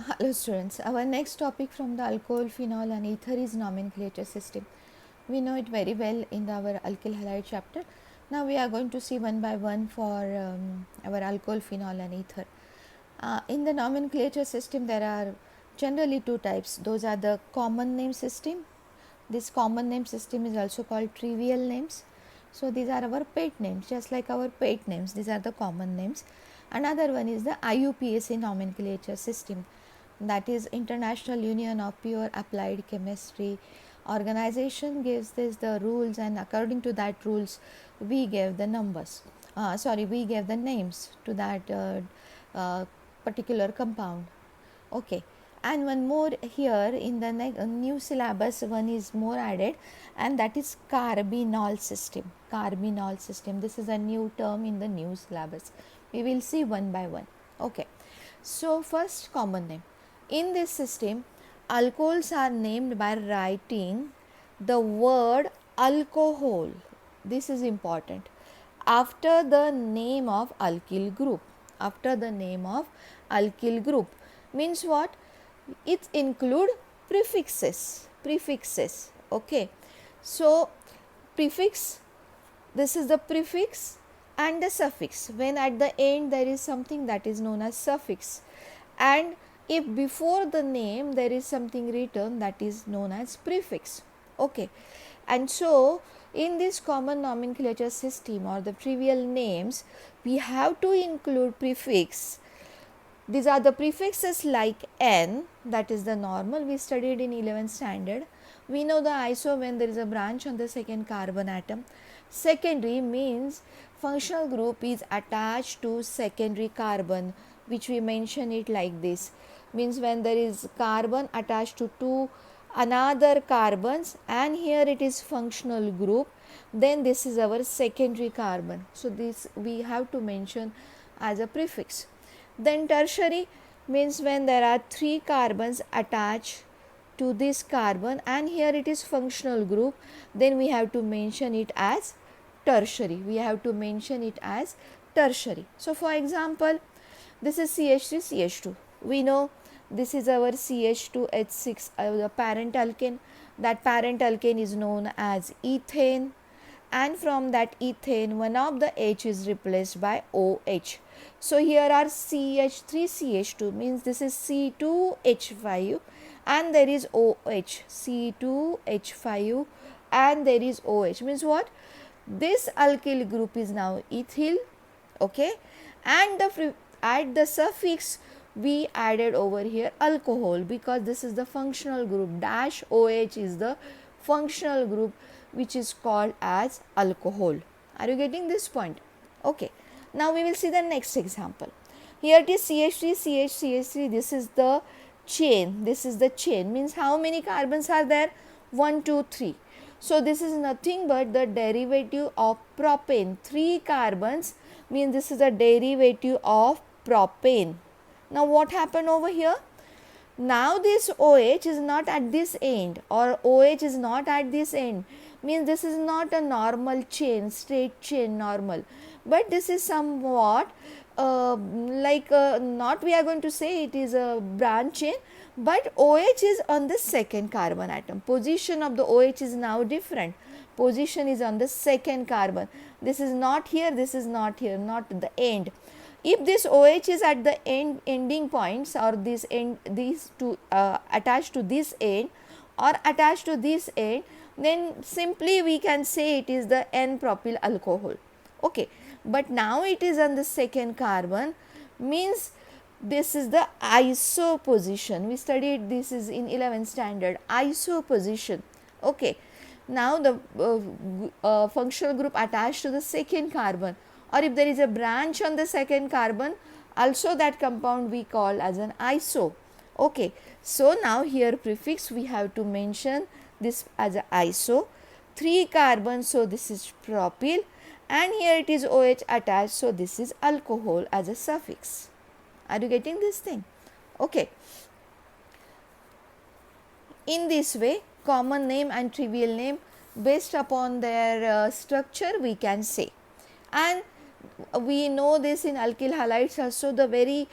Hello students, our next topic from the alcohol, phenol and ether is nomenclature system. We know it very well in our alkyl halide chapter. Now we are going to see one by one for our alcohol, phenol and ether. In the nomenclature system there are generally two types. Those are the common name system. This common name system is also called trivial names. So these are our pet names, just like our pet names, these are the common names. Another one is the IUPAC nomenclature system, that is International Union of Pure Applied Chemistry organization gives this the rules, and according to that rules we gave the numbers, we gave the names to that particular compound. Okay, and one more here in the new syllabus, one is more added, and that is carbinol system. Carbinol system, this is a new term in the new syllabus. We will see one by one. Okay, so first common name. In this system, alcohols are named by writing the word alcohol. This is important. After the name of alkyl group. After the name of alkyl group means what? It include prefixes. Prefixes. Okay. So prefix, this is the prefix and the suffix. When at the end there is something, that is known as suffix, and if before the name there is something written, that is known as prefix. Okay, and so in this common nomenclature system or the trivial names, we have to include prefix. These are the prefixes like N, that is the normal, we studied in 11th standard. We know the iso when there is a branch on the second carbon atom. Secondary means functional group is attached to secondary carbon, which we mention it like this. Means when there is carbon attached to two another carbons, and here it is functional group, then this is our secondary carbon. So this we have to mention as a prefix. Then tertiary means when there are three carbons attached to this carbon, and here it is functional group, then we have to mention it as tertiary. We have to mention it as tertiary. So for example, this is CH3 CH2. We know this is our CH2H6, the parent alkane. That parent alkane is known as ethane, and from that ethane one of the H is replaced by OH. So here are CH3CH2 means this is C2H5 and there is OH, C2H5 and there is OH, means what? This alkyl group is now ethyl. Okay, and at the suffix we added over here alcohol, because this is the functional group, dash OH is the functional group which is called as alcohol. Are you getting this point? Okay, now we will see the next example. Here it is CH3 CH CH3, this is the chain, this is the chain, means how many carbons are there? 1 2 3. So this is nothing but the derivative of propane. 3 carbons means this is a derivative of propane. Now what happened over here? Now this OH is not at this end, or OH is not at this end, means this is not a normal chain, straight chain normal, but this is somewhat not we are going to say it is a branch chain, but OH is on the second carbon atom. Position of the OH is now different. Position is on the second carbon. This is not here, this is not here, not the end. If this OH is at the ending points, or this end, these two attached to this end or attached to this end, then simply we can say it is the N-propyl alcohol. Okay, but now it is on the second carbon, means this is the iso position. We studied this is in 11th standard, iso position. Okay, now the functional group attached to the second carbon, or if there is a branch on the second carbon, also that compound we call as an iso. Okay, so now here prefix we have to mention this as a iso. 3 carbons, so this is propyl, and here it is OH attached, so this is alcohol as a suffix. Are you getting this thing? Okay. In this way, common name and trivial name, based upon their structure we can say. And we know this in alkyl halides also, the very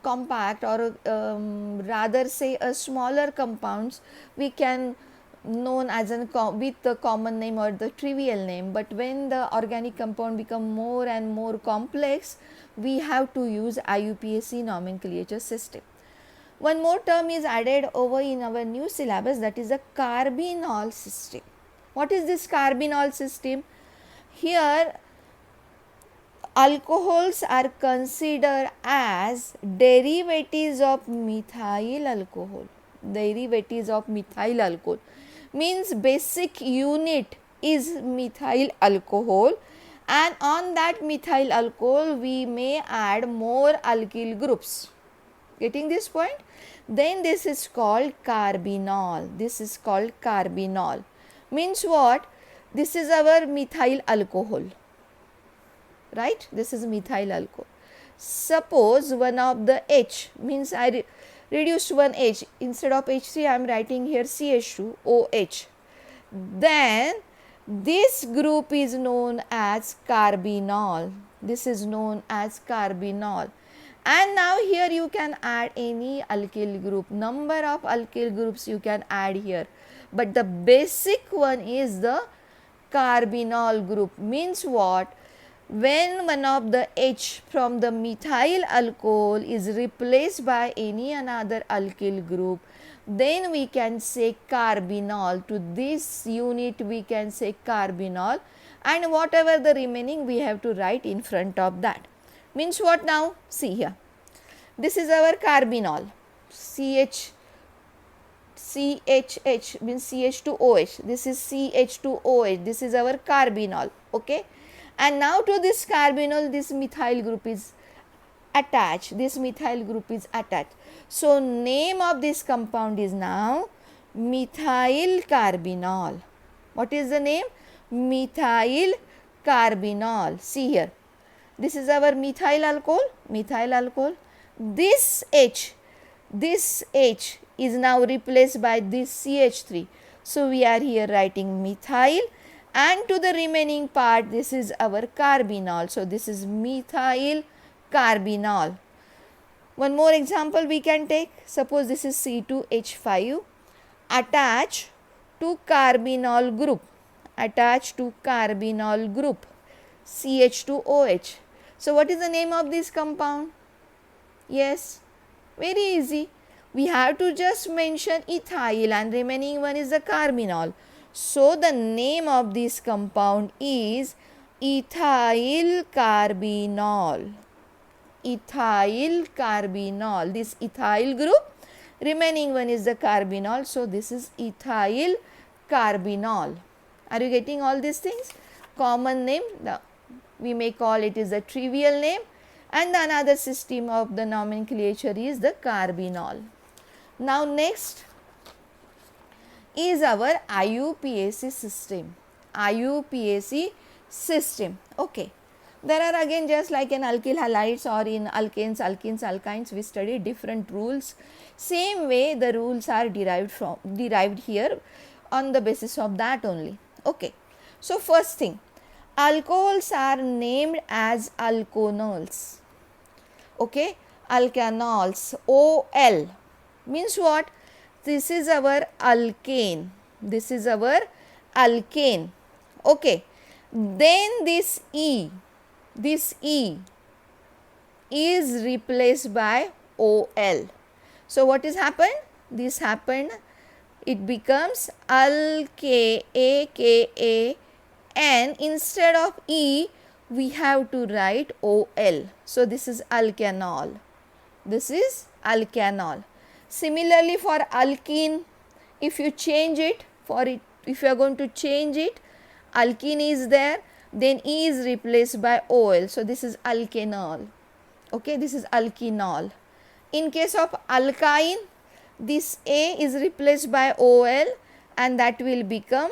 compact or rather say a smaller compounds, we can known as with the common name or the trivial name. But when the organic compound become more and more complex, we have to use IUPAC nomenclature system. One more term is added over in our new syllabus, that is the carbinol system. What is this carbinol system? Here alcohols are considered as derivatives of methyl alcohol. Derivatives of methyl alcohol means basic unit is methyl alcohol, and on that methyl alcohol we may add more alkyl groups. Getting this point? Then this is called carbinol. This is called carbinol. Means what? This is our methyl alcohol. Right? This is methyl alcohol. Suppose one of the H, means I reduced one H. Instead of H3 I am writing here CH2OH. Then this group is known as carbinol. This is known as carbinol. And now here you can add any alkyl group. Number of alkyl groups you can add here. But the basic one is the carbinol group. Means what? When one of the H from the methyl alcohol is replaced by any another alkyl group, then we can say carbinol. To this unit we can say carbinol, and whatever the remaining we have to write in front of that. Means what now? See here. This is our carbinol. CHH means CH2OH. This is CH2OH. This is our carbinol. Okay. And now to this carbinol, this methyl group is attached. This methyl group is attached. So name of this compound is now methyl carbinol. What is the name? Methyl carbinol. See here. This is our methyl alcohol. Methyl alcohol. This H is now replaced by this CH3. So we are here writing methyl, and to the remaining part this is our carbinol. So this is methyl carbinol. One more example we can take. Suppose this is C2H5 attached to carbinol group. Attached to carbinol group CH2OH. So what is the name of this compound? Yes, very easy. We have to just mention ethyl and remaining one is the carbinol. So the name of this compound is ethyl carbinol. Ethyl carbinol. This ethyl group, remaining one is the carbinol. So this is ethyl carbinol. Are you getting all these things? Common name, we may call it is a trivial name, and the another system of the nomenclature is the carbinol. Now next is our IUPAC system. IUPAC system. Okay. There are again just like in alkyl halides or in alkanes, alkenes, alkynes, we study different rules. Same way the rules are derived here on the basis of that only. Okay. So first thing, alcohols are named as alkanols. Okay, alkanols. OL means what? This is our alkane. This is our alkane. Okay. Then this E is replaced by OL. So what is happened? This happened. It becomes AKA, and instead of E we have to write OL. So this is alkanol. This is alkanol. Similarly for alkene, if you change it, if you are going to change it, alkene is there, then E is replaced by OL. So this is alkanol. Okay, this is alkanol. In case of alkyne, this A is replaced by OL and that will become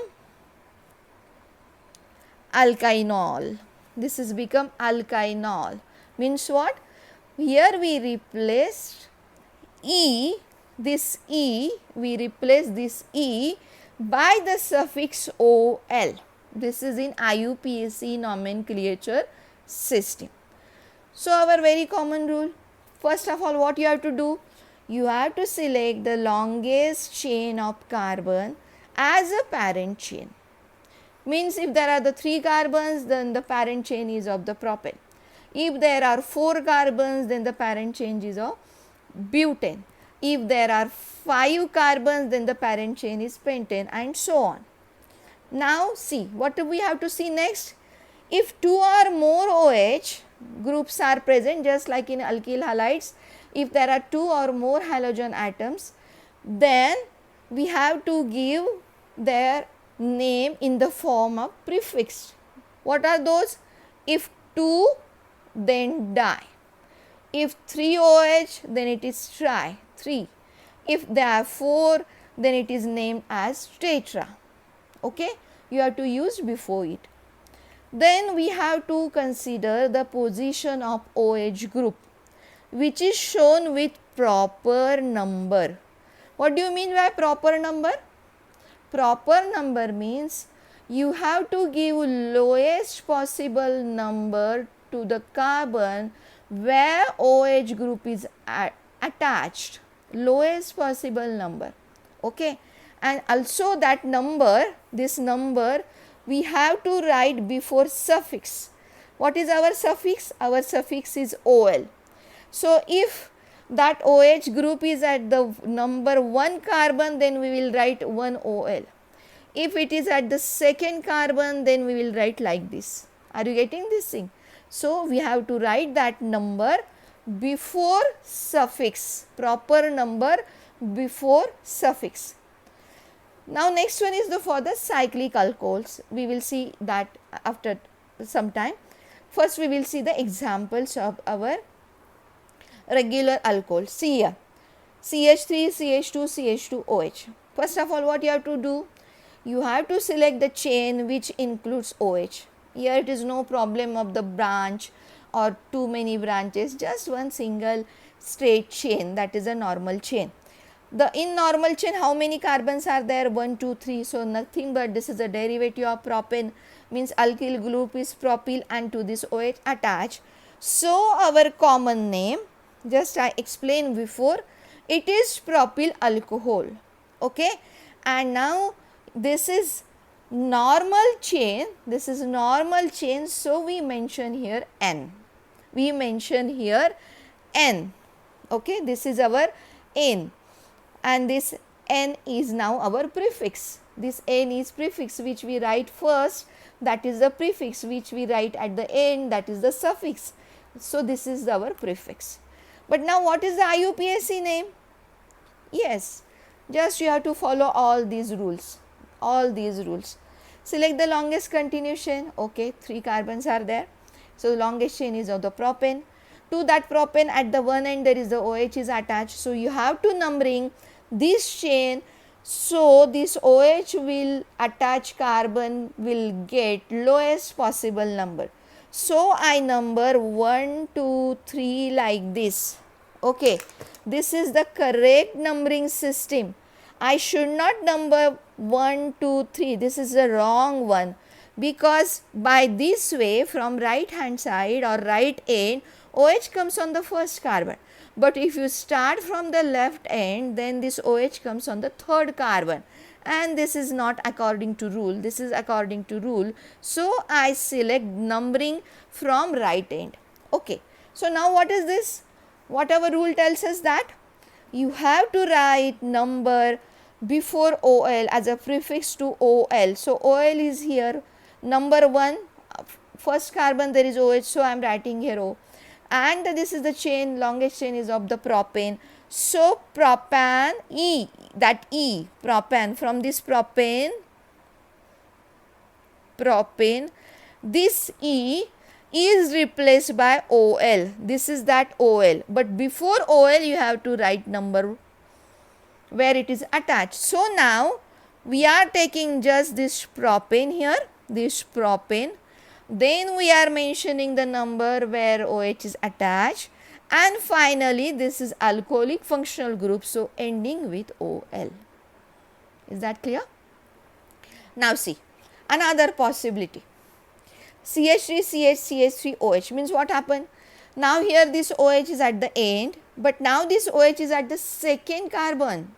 alkynol. This is become alkynol. Means what? Here we replaced E, this E, we replace this E by the suffix OL. This is in IUPAC nomenclature system. So our very common rule, first of all, what you have to do? You have to select the longest chain of carbon as a parent chain. Means if there are the 3 carbons, then the parent chain is of the propane. If there are 4 carbons, then the parent chain is of butane. If there are 5 carbons, then the parent chain is pentane, and so on. Now see, what do we have to see next? If 2 or more OH groups are present, just like in alkyl halides, if there are 2 or more halogen atoms, then we have to give their name in the form of prefix. What are those? If 2, then di. If 3 OH, then it is tri, 3. If there are 4, then it is named as tetra. Okay, you have to use before it. Then we have to consider the position of OH group, which is shown with proper number. What do you mean by proper number? Proper number means you have to give lowest possible number to the carbon where OH group is attached, lowest possible number. Okay, and also that number, this number we have to write before suffix. What is our suffix? Our suffix is OL. So if that OH group is at the number 1 carbon, then we will write 1 OL. If it is at the second carbon, then we will write like this. Are you getting this thing? So we have to write that number before suffix, proper number before suffix. Now next one is for the cyclic alcohols. We will see that after some time. First we will see the examples of our regular alcohol. See here, CH3, CH2, CH2OH. First of all, what you have to do? You have to select the chain which includes OH. Here it is no problem of the branch or too many branches, just one single straight chain, that is a normal chain. In normal chain, how many carbons are there? 1, 2, 3. So nothing but this is a derivative of propane, means alkyl group is propyl and to this OH attached. So our common name, just I explained before, it is propyl alcohol. Okay, and now this is normal chain, so we mention here N. We mention here N. Okay, this is our N, and this N is now our prefix. This N is prefix which we write first, that is the prefix, which we write at the end, that is the suffix. So this is our prefix. But now what is the IUPAC name? Yes, just you have to follow all these rules. Select the longest continuous chain. Okay, 3 carbons are there. So the longest chain is of the propane. To that propane at the one end there is the OH is attached. So you have to numbering this chain. So this OH will attach carbon will get lowest possible number. So I number 1, 2, 3 like this. Okay, this is the correct numbering system. I should not number 1, 2, 3. This is the wrong one, because by this way from right hand side or right end, OH comes on the first carbon. But if you start from the left end, then this OH comes on the third carbon, and this is not according to rule, this is according to rule. So I select numbering from right end. Okay, so now what is this? What our rule tells us that you have to write number before OL as a prefix to OL. So OL is here, number 1, first carbon there is OH, so I am writing here O, and this is the chain, longest chain is of the propane. So propan E, that E, propan, from this propane, this E is replaced by OL. This is that OL, but before OL you have to write number where it is attached. So now we are taking just this propane here, this propane, then we are mentioning the number where OH is attached, and finally this is alcoholic functional group, so ending with OL. Is that clear? Now see another possibility. CH3, CH, CH3, OH means what happened? Now here this OH is at the end, but now this OH is at the second carbon.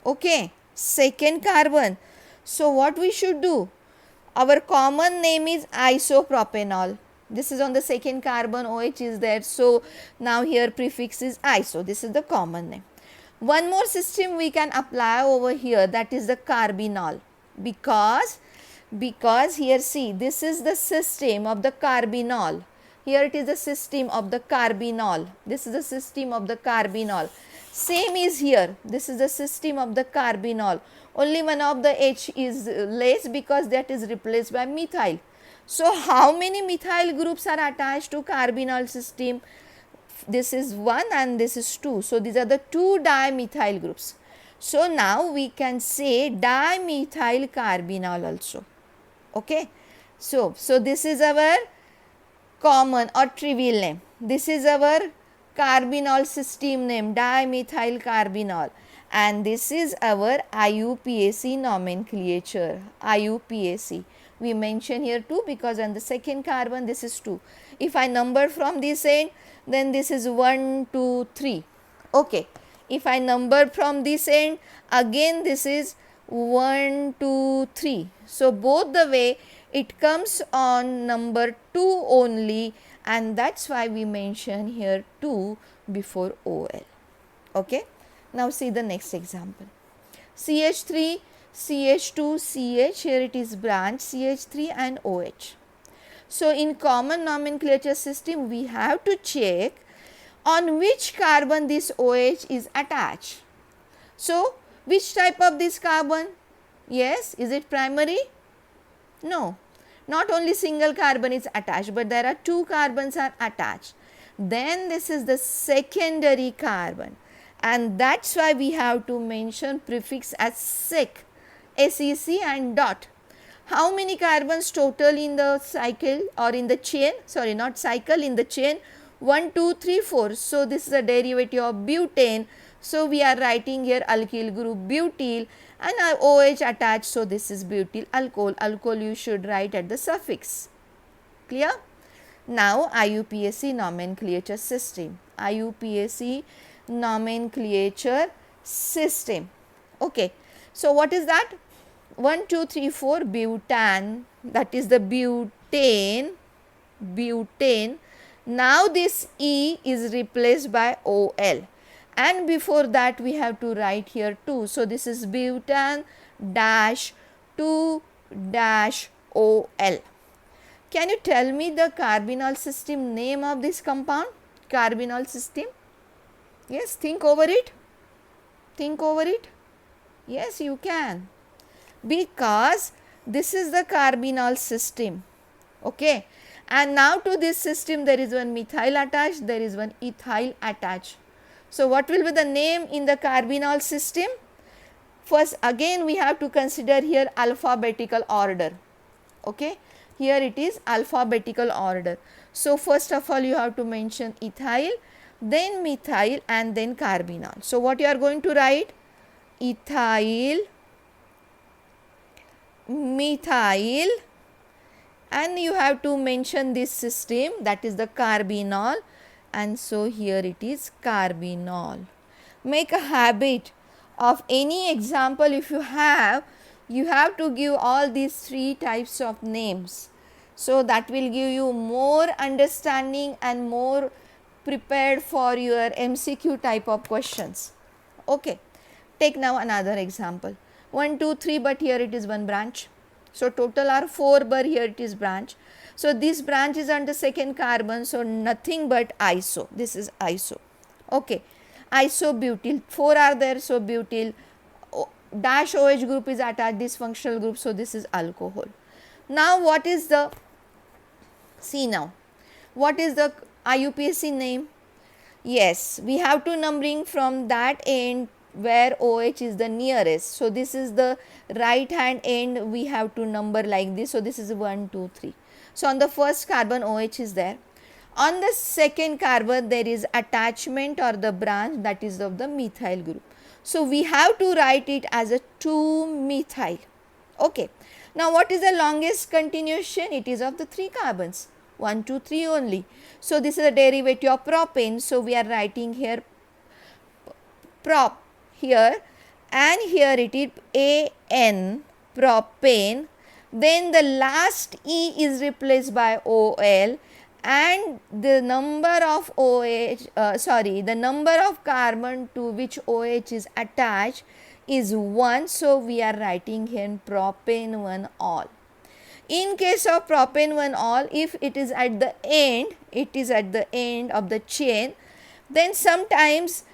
Okay, second carbon. So what we should do? Our common name is isopropanol. This is on the second carbon, OH is there. So now here prefix is iso. This is the common name. One more system we can apply over here, that is the carbinol, because here see, this is the system of the carbinol. Here it is the system of the carbinol. This is the system of the carbinol. Same is here. This is the system of the carbinol. Only one of the H is less because that is replaced by methyl. So how many methyl groups are attached to carbinol system? This is 1 and this is 2. So these are the 2 dimethyl groups. So now we can say dimethyl carbinol also. Okay. So this is our common or trivial name. This is our carbinol system name, dimethyl carbinol, and this is our IUPAC nomenclature, IUPAC. We mention here 2 because on the second carbon this is 2. If I number from this end, then this is 1, 2, 3. Okay. If I number from this end, again this is 1, 2, 3. So both the way it comes on number 2 only, and that's why we mention here 2 before OL. Okay. Now see the next example. CH3, CH2, CH, here it is branch CH3 and OH. So in common nomenclature system, we have to check on which carbon this OH is attached. So which type of this carbon? Yes, is it primary? No, not only single carbon is attached, but there are 2 carbons are attached. Then this is the secondary carbon, and that's why we have to mention prefix as sec, SEC and dot. How many carbons total in the cycle or in the chain? Sorry, not cycle, in the chain. 1, 2, 3, 4. So this is a derivative of butane. So we are writing here alkyl group butyl and our OH attached. So this is butyl alcohol. Alcohol you should write at the suffix. Clear? Now IUPAC nomenclature system. IUPAC nomenclature system. Okay. So what is that? 1, 2, 3, 4 butane, that is the butane. Now this E is replaced by OL, and before that we have to write here 2. So this is butane dash 2 dash OL. Can you tell me the carbinol system name of this compound? Carbinol system? Yes, think over it. Think over it. Yes, you can. Because this is the carbinol system. Okay. And now to this system there is one methyl attached, there is one ethyl attached. So what will be the name in the carbinol system? First again we have to consider here alphabetical order. Okay. Here it is alphabetical order. So first of all you have to mention ethyl, then methyl and then carbinol. So what you are going to write? Ethyl, methyl, and you have to mention this system, that is the carbinol, and so here it is carbinol. Make a habit of any example if you have to give all these 3 types of names. So that will give you more understanding and more prepared for your MCQ type of questions. Okay. Take now another example. 1, 2, 3, but here it is one branch. So total are 4, but here it is branch. So this branch is under second carbon, so nothing but iso. This is iso. Okay. Isobutyl, 4 are there, so butyl dash OH group is attached, this functional group, so this is alcohol. Now what is the, see now, what is the IUPAC name? Yes, we have to numbering from that end where OH is the nearest. So this is the right hand end, we have to number like this. So this is 1, 2, 3. So on the first carbon OH is there. On the second carbon there is attachment or the branch, that is of the methyl group. So we have to write it as a 2-methyl. Okay. Now what is the longest continuation? It is of the 3 carbons. 1, 2, 3 only. So this is a derivative of propane. So we are writing here prop here, and here it is AN, propane. Then the last E is replaced by OL, and the number of the number of carbon to which OH is attached is 1. So we are writing here propane 1 all. In case of propane 1 all, if it is at the end, of the chain, then sometimes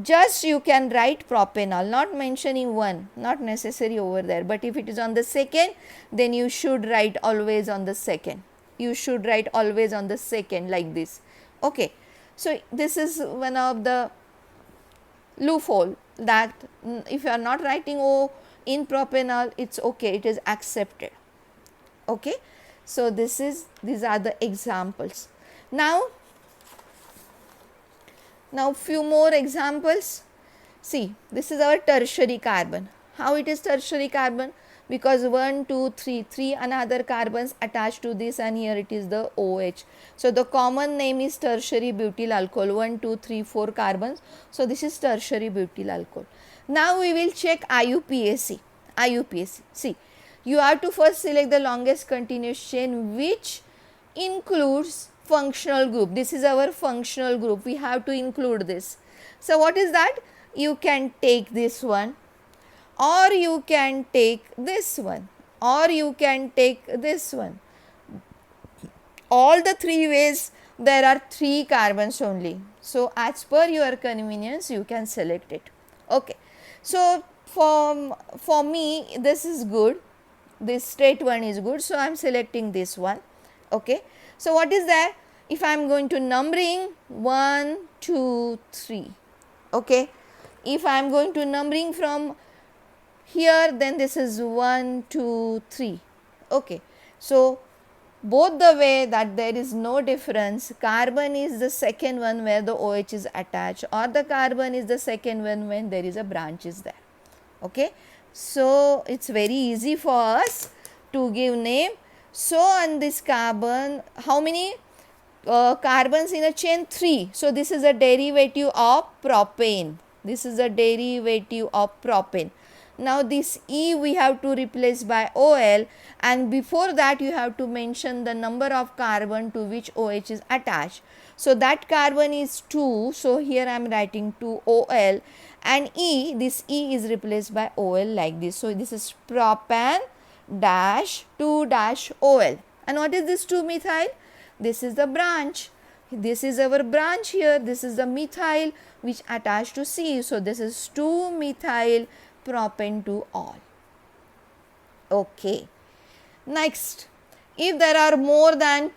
just you can write propanol, not mentioning 1, not necessary over there, but if it is on the second, then you should write always on the second. You should write always on the second like this. Okay. So this is one of the loophole, that if you are not writing O in propanol, it's okay, it is accepted. Okay. So these are the examples. Now few more examples. See, this is our tertiary carbon. How it is tertiary carbon? Because 1, 2, 3 another carbons attached to this, and here it is the OH. So the common name is tertiary butyl alcohol. 1, 2, 3, 4 carbons. So this is tertiary butyl alcohol. Now we will check IUPAC. See, you have to first select the longest continuous chain which includes functional group. This is our functional group. We have to include this. So what is that? You can take this one, or you can take this one, or you can take this one. All the 3 ways, there are 3 carbons only. So as per your convenience, you can select it. Okay. So for me, this is good. This straight one is good. So I am selecting this one. Okay. So what is that? If I am going to numbering 1, 2, 3. Okay. If I am going to numbering from here, then this is 1, 2, 3. Okay. So both the way that there is no difference, carbon is the second one where the OH is attached, or the carbon is the second one when there is a branch is there. Okay. So it's very easy for us to give name. So on this carbon, how many carbons in a chain? 3. So this is a derivative of propane. Now this E we have to replace by OL, and before that you have to mention the number of carbon to which OH is attached. So that carbon is 2. So here I am writing 2OL, and E, this E is replaced by OL like this. So this is propan dash 2 dash OL. And what is this 2 methyl? This is the branch. This is our branch here. This is the methyl which attached to C. So this is 2 methyl propane 2 all. Okay. Next, if there are more than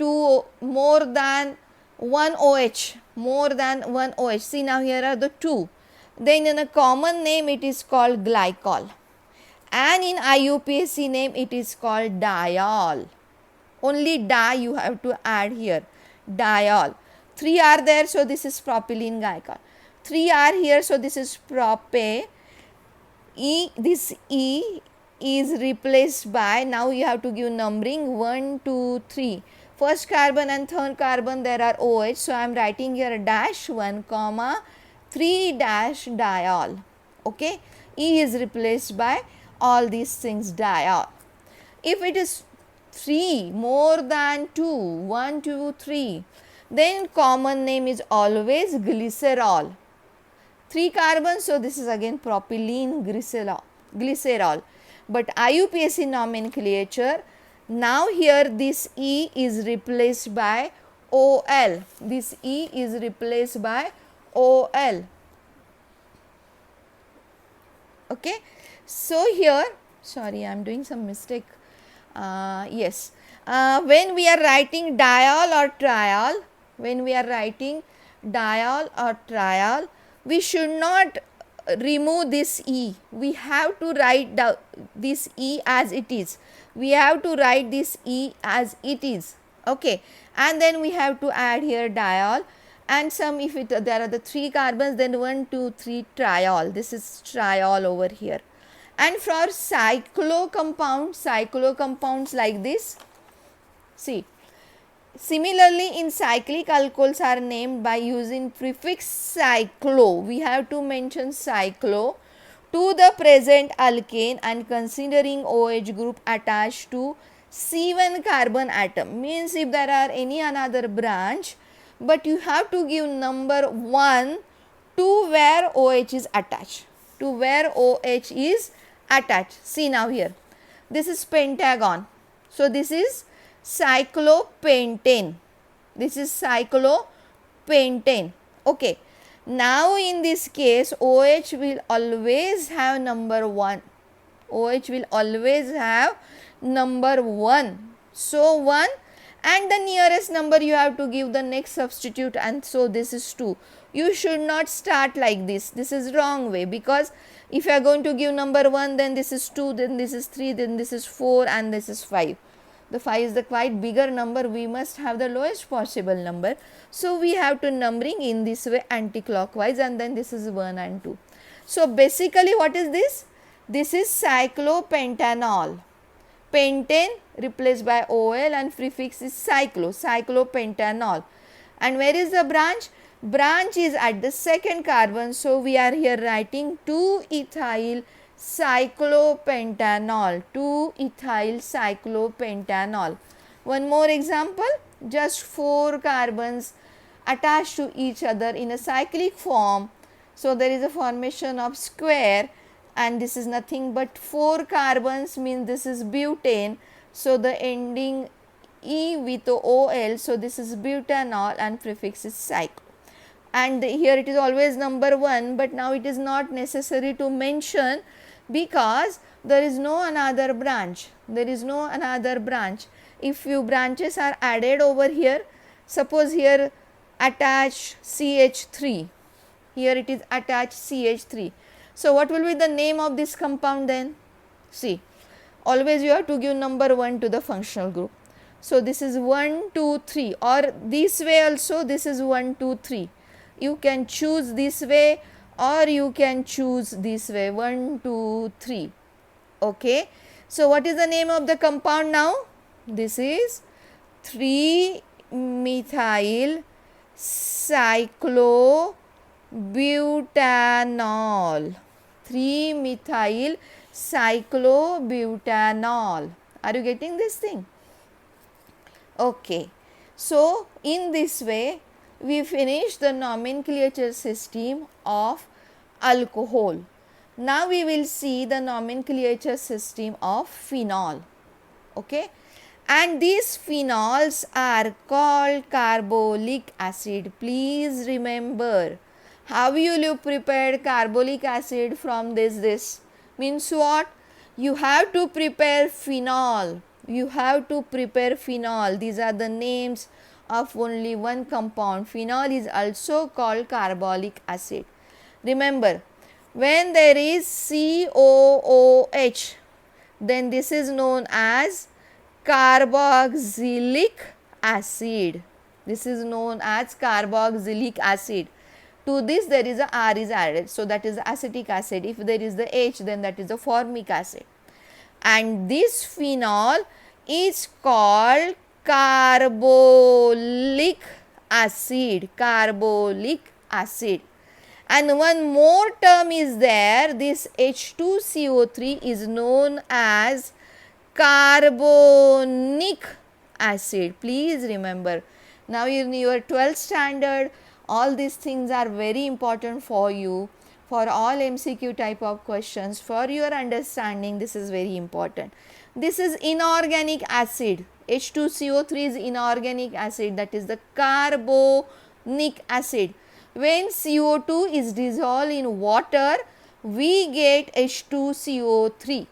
one OH, see now here are the 2, then in a common name it is called glycol, and in IUPAC name it is called diol. Only di you have to add here, diol. 3 are there, so this is propylene glycol. 3 are here, so this is propane. This E is replaced by, now you have to give numbering 1, 2, 3. First carbon and third carbon there are OH, so I am writing here dash 1, 3 dash diol. Okay. E is replaced by all these things, diol. If it is 3 more than 2, 1, 2, 3, then common name is always glycerol. 3 carbons, so this is again propylene glycerol. But IUPAC nomenclature, now here this E is replaced by OL. This E is replaced by OL. Okay. So here, sorry, I am doing some mistake. Yes. When we are writing diol or triol, we should not remove this E. We have to write this E as it is. Okay. And then we have to add here diol, and some, if there are the 3 carbons, then 1, 2, 3 triol. This is triol over here. And for cyclo compounds like this, see, Similarly, in cyclic alcohols are named by using prefix cyclo. We have to mention cyclo to the present alkane and considering OH group attached to C1 carbon atom. Means if there are any another branch, but you have to give number 1 to where OH is attached. To where OH is attached. See now here. This is pentagon. So this is cyclopentane. This is cyclopentane. Okay. Now in this case OH will always have number 1. OH will always have number 1. So 1 and the nearest number you have to give the next substitute, and so this is 2. You should not start like this. This is wrong way, because if you are going to give number 1, then this is 2, then this is 3, then this is 4 and this is 5. The 5 is the quite bigger number. We must have the lowest possible number. So we have to numbering in this way anti-clockwise, and then this is 1 and 2. So basically what is this? This is cyclopentanol. Pentane replaced by OL and prefix is cyclopentanol. And where is the branch? Branch is at the second carbon. So we are here writing 2-ethyl cyclopentanol. 2-ethyl cyclopentanol. One more example, just 4 carbons attached to each other in a cyclic form. So there is a formation of square, and this is nothing but 4 carbons, means this is butane. So the ending E with OL, so this is butanol and prefix is cyclo. And here it is always number 1, but now it is not necessary to mention because there is no another branch. There is no another branch. If few branches are added over here, suppose here attach CH3, here it is attached CH3. So what will be the name of this compound then? See, always you have to give number 1 to the functional group. So this is 1, 2, 3, or this way also this is 1, 2, 3. You can choose this way or you can choose this way, 1, 2, 3. Okay. So what is the name of the compound now? This is 3-methyl cyclobutanol. 3-methyl cyclobutanol. Are you getting this thing? Okay. So in this way we finish the nomenclature system of alcohol. Now we will see the nomenclature system of phenol. Okay. And these phenols are called carbolic acid. Please remember, how will you prepare carbolic acid from this? Means what? You have to prepare phenol. You have to prepare phenol. These are the names of only one compound. Phenol is also called carbolic acid. Remember, when there is COOH, then this is known as carboxylic acid. This is known as carboxylic acid. To this there is a R is added, so that is acetic acid. If there is the H, then that is the formic acid. And this phenol is called carbolic acid. Carbolic acid. And one more term is there, this H2CO3 is known as carbonic acid. Please remember. Now in your 12th standard, all these things are very important for you, for all MCQ type of questions. For your understanding, this is very important. This is inorganic acid. H2CO3 is inorganic acid, that is the carbonic acid. When CO2 is dissolved in water, we get H2CO3.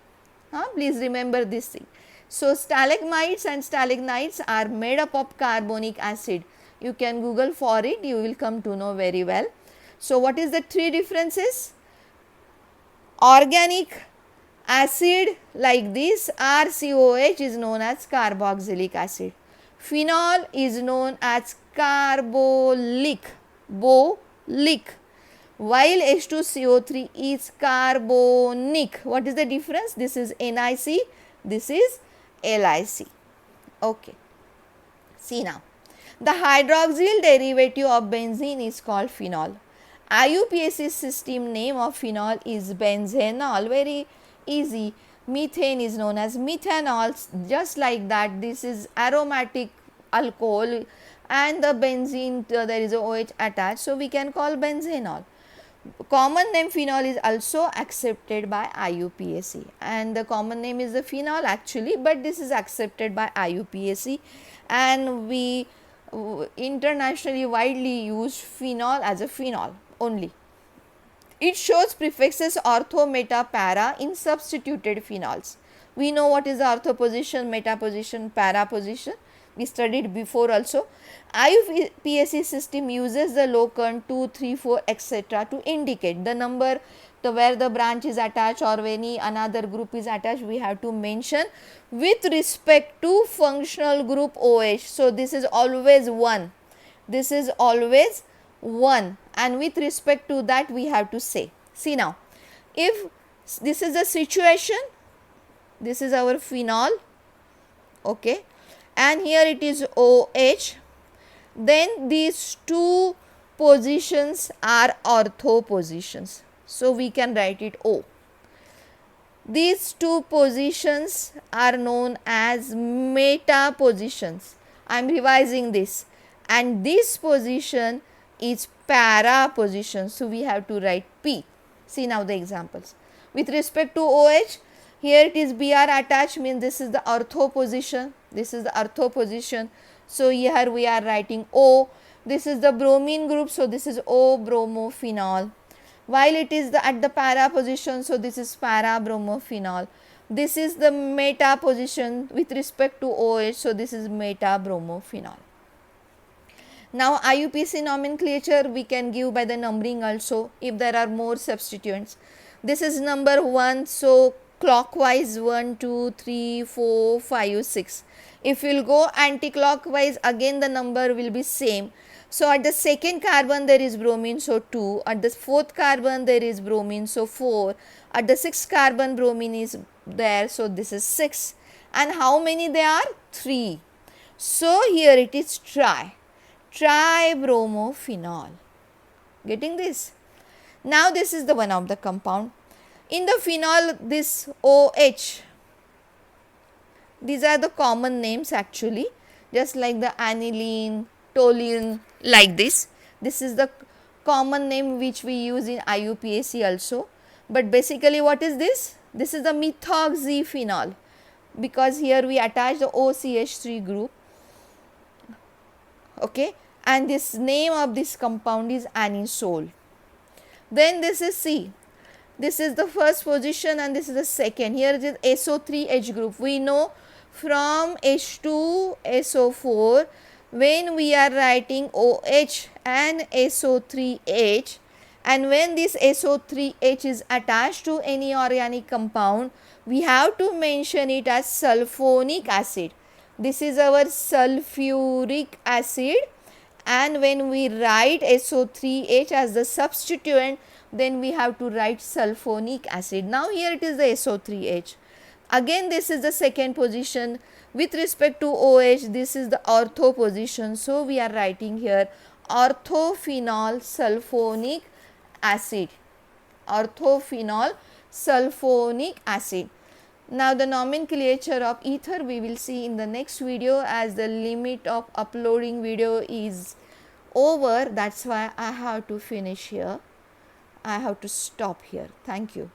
Please remember this thing. So stalagmites and stalagmites are made up of carbonic acid. You can Google for it, you will come to know very well. So what is the 3 differences? Organic acid like this RCOH is known as carboxylic acid. Phenol is known as carbolic, while H2CO3 is carbonic. What is the difference? This is NiC, this is LiC. Okay. See now, The hydroxyl derivative of benzene is called phenol. IUPAC system name of phenol is benzenol. Very easy. Methane is known as methanol. Just like that, this is aromatic alcohol, and the benzene, there is a OH attached, so we can call benzenol. Common name phenol is also accepted by IUPAC, and the common name is the phenol actually, but this is accepted by IUPAC, and we internationally widely use phenol as a phenol only. It shows prefixes ortho, meta, para in substituted phenols. We know what is the ortho position, meta position, para position. We studied before also. IUPAC system uses the locant 2, 3, 4, etc. to indicate the number, where the branch is attached or any another group is attached. We have to mention with respect to functional group OH. So this is always 1. This is always 1, and with respect to that we have to say. See now, if this is the situation, this is our phenol, okay, and here it is OH, then these two positions are ortho positions, so we can write it O. These two positions are known as meta positions. I am revising this, and this position is para position, so we have to write P. See now the examples. With respect to OH, here it is Br attached, means this is the ortho position, this is the ortho position, so here we are writing O. This is the bromine group, so this is O bromophenol. While it is at the para position, so this is para bromophenol. This is the meta position with respect to OH, so this is meta bromophenol. Now IUPAC nomenclature we can give by the numbering also if there are more substituents. This is number 1, so clockwise 1, 2, 3, 4, 5, 6. If we will go anti-clockwise, again the number will be same. So at the second carbon there is bromine, so 2. At the fourth carbon there is bromine, so 4. At the sixth carbon bromine is there, so this is 6. And how many they are? 3. So here it is tribromophenol. Getting this? Now this is the one of the compound. In the phenol, this OH, these are the common names actually, just like the aniline, toluene, like this. This is the common name which we use in IUPAC also. But basically what is this? This is the methoxyphenol, because here we attach the OCH3 group, okay, and this name of this compound is anisole. Then this is C. This is the first position and this is the second. Here it is SO3H group. We know from H2SO4, when we are writing OH and SO3H, and when this SO3H is attached to any organic compound, we have to mention it as sulfonic acid. This is our sulfuric acid, and when we write SO3H as the substituent, then we have to write sulfonic acid. Now here it is the SO3H. Again this is the second position. With respect to OH, this is the ortho position. So we are writing here orthophenol sulfonic acid. Orthophenol sulfonic acid. Now the nomenclature of ether we will see in the next video, as the limit of uploading video is over. That's why I have to finish here. I have to stop here. Thank you.